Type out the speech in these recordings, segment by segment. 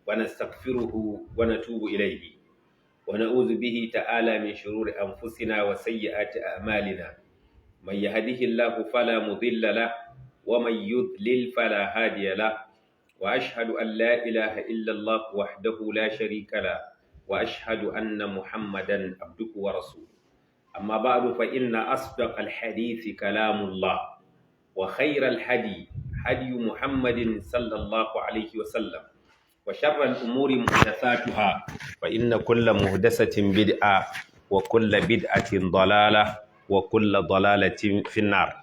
ونستغفره ونتوب إليه ونعوذ به تعالى من شرور أنفسنا وسيئات أعمالنا من يهده الله فلا مضل له ومن يضلل فلا هادي له وأشهد أن لا إله إلا الله وحده لا شريك له وأشهد أن محمدا عبده ورسوله أما بعد فإن أصدق الحديث كلام الله وخير الهدي هدي محمد صلى الله عليه وسلم وشر الأمور محدثاتها فإن كل محدثة بدعة وكل بدعة ضلالة وكل ضلالة في النار.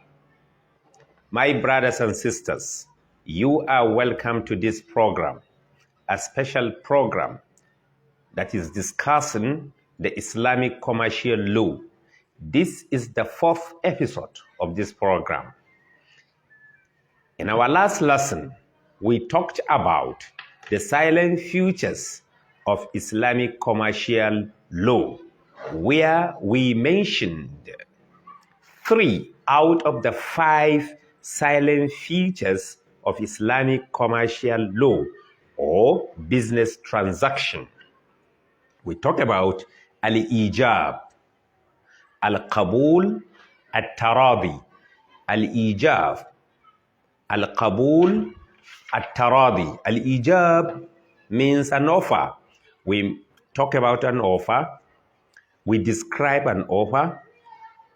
My brothers and sisters, you are welcome to this program, a special program that is discussing the Islamic commercial law. This is the fourth episode of this program. In our last lesson, we talked about the silent futures of Islamic commercial law, where we mentioned 3 out of the 5 silent features of Islamic commercial law or business transaction. We talked about al-ijab, al-qabul, al-taradi, al-ijab, al-qabul, al-taradi. Al-ijab means an offer. We talk about an offer. We describe an offer.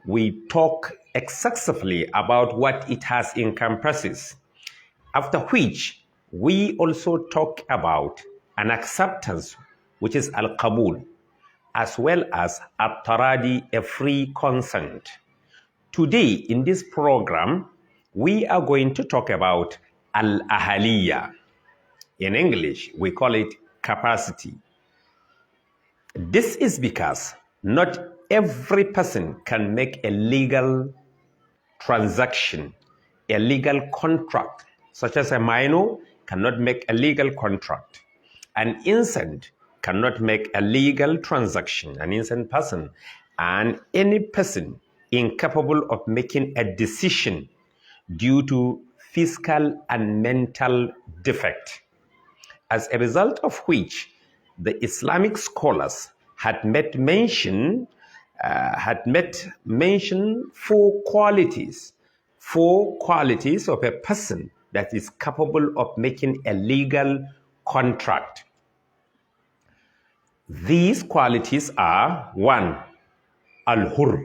We talk excessively about what it has encompasses. After which, we also talk about an acceptance, which is al-qabul, as well as al-taradi, a free consent. Today, in this program, we are going to talk about al-ahaliya. In English, we call it capacity. This is because not every person can make a legal transaction, a legal contract, such as a minor cannot make a legal contract. An innocent cannot make a legal transaction, an innocent person, and any person incapable of making a decision due to physical and mental defect. As a result of which, the Islamic scholars had made mention 4 qualities of a person that is capable of making a legal contract. These qualities are 1. Al-hur,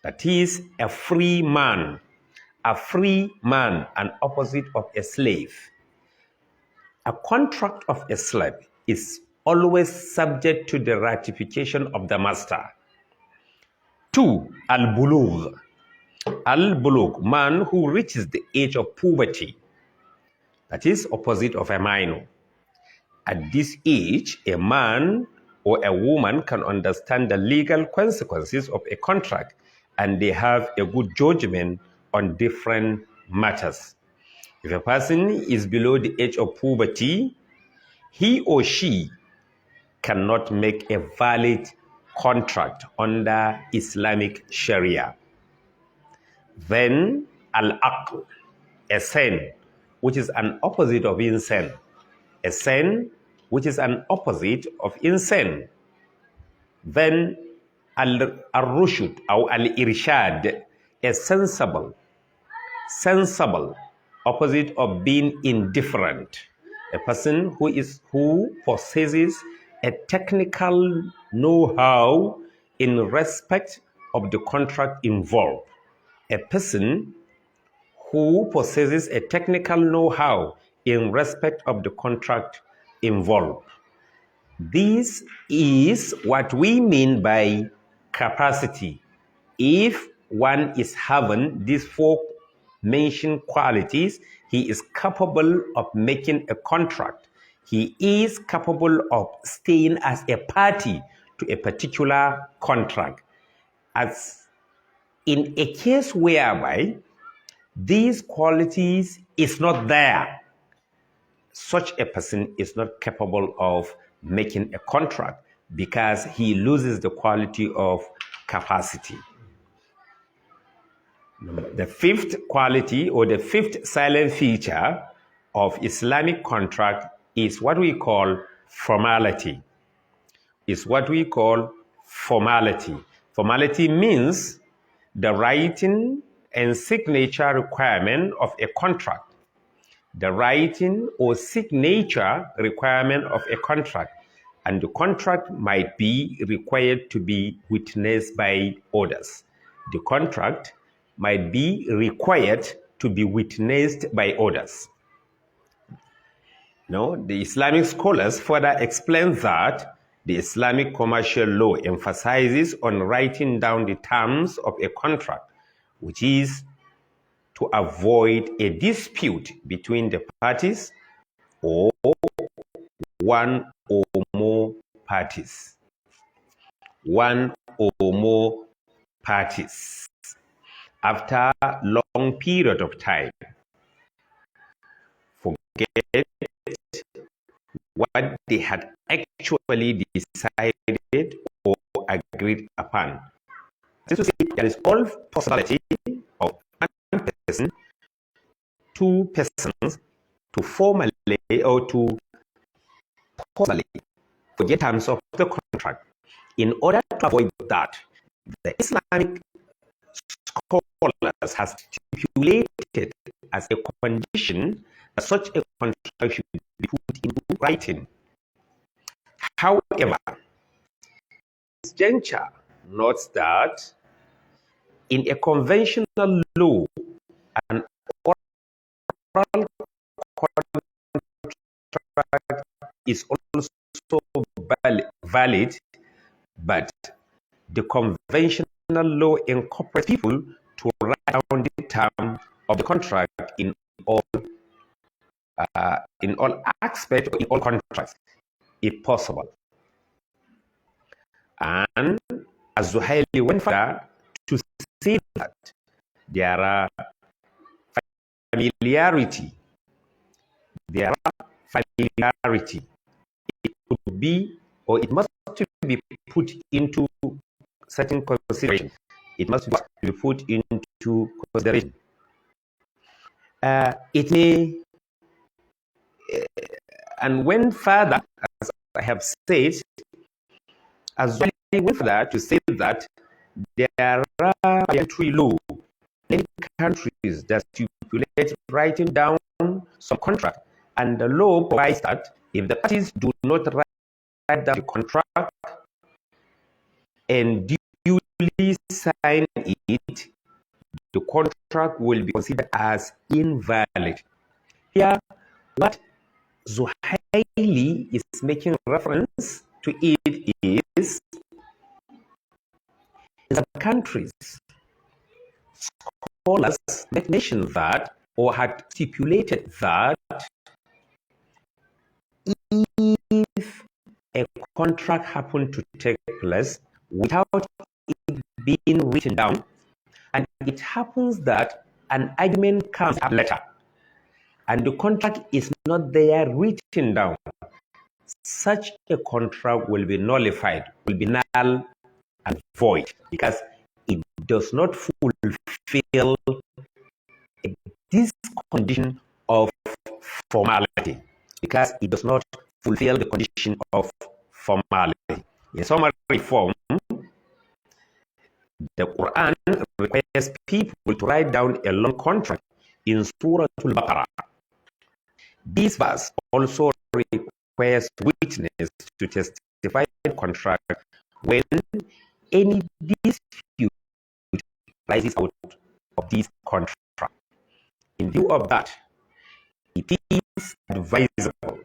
that is a free man, an opposite of a slave. A contract of a slave is always subject to the ratification of the master. 2. Al-bulugh. Al-bulugh, man who reaches the age of puberty, that is opposite of a minor. At this age, a man or a woman can understand the legal consequences of a contract, and they have a good judgment on different matters. If a person is below the age of puberty, he or she cannot make a valid contract under Islamic Sharia. Then al-aql, a sin, which is an opposite of insane. A sin, which is an opposite of insane. Then al-rushd or al-irshad, a sensible, opposite of being indifferent. A person who possesses a technical know-how in respect of the contract involved. A person who possesses a technical know-how in respect of the contract involved. This is what we mean by capacity. If one is having these 4 mentioned qualities, he is capable of making a contract. He is capable of staying as a party to a particular contract. As in a case whereby these qualities is not there, such a person is not capable of making a contract because he loses the quality of capacity. The 5th quality or the 5th silent feature of Islamic contract is what we call formality. Formality means the writing and signature requirement of a contract. The writing or signature requirement of a contract. And the contract might be required to be witnessed by others. The contract might be required to be witnessed by others. No, the Islamic scholars further explain that the Islamic commercial law emphasizes on writing down the terms of a contract, which is to avoid a dispute between the parties or one or more parties. After a long period of time. Forget what they had actually decided or agreed upon. This is to say, there is all possibility of one person, two persons to formally or to possibly forget terms of the contract. In order to avoid that, the Islamic scholars have stipulated as a condition that such a contract should be put into writing. However, this juncture notes that in a conventional law, an oral contract is also valid, but the conventional law incorporates people to write down the term of the contract in all aspects, in all contracts, if possible. And Az-Zuhaili went further to say that there are familiarity. It could be, or it must be put into certain consideration. It must be put into consideration. It may, and went further, as I have said, as well went further to say that there are military law in countries that stipulate writing down some contract, and the law provides that if the parties do not write down the contract and duly sign it, the contract will be considered as invalid. Here, what Zuhaili is making reference to it is in some countries, scholars mentioned that or had stipulated that if a contract happened to take place without it being written down, and it happens that an argument comes up later, and the contract is not there written down, such a contract will be nullified, will be null and void, because it does not fulfill this condition of formality, because it does not fulfill the condition of formality. In summary form, the Quran requires people to write down a long contract in Surah Al-Baqarah. This verse also requires witness to testify the contract when any dispute rises out of this contract. In view of that, it is advisable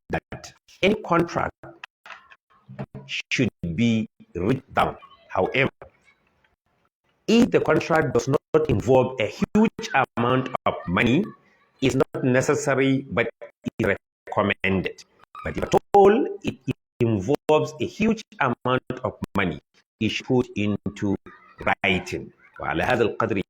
that any contract should be written down. However, if the contract does not involve a huge amount of money, it's not necessary but is recommended. But if at all it involves a huge amount of money, it should put into writing. وعلى هذا القدر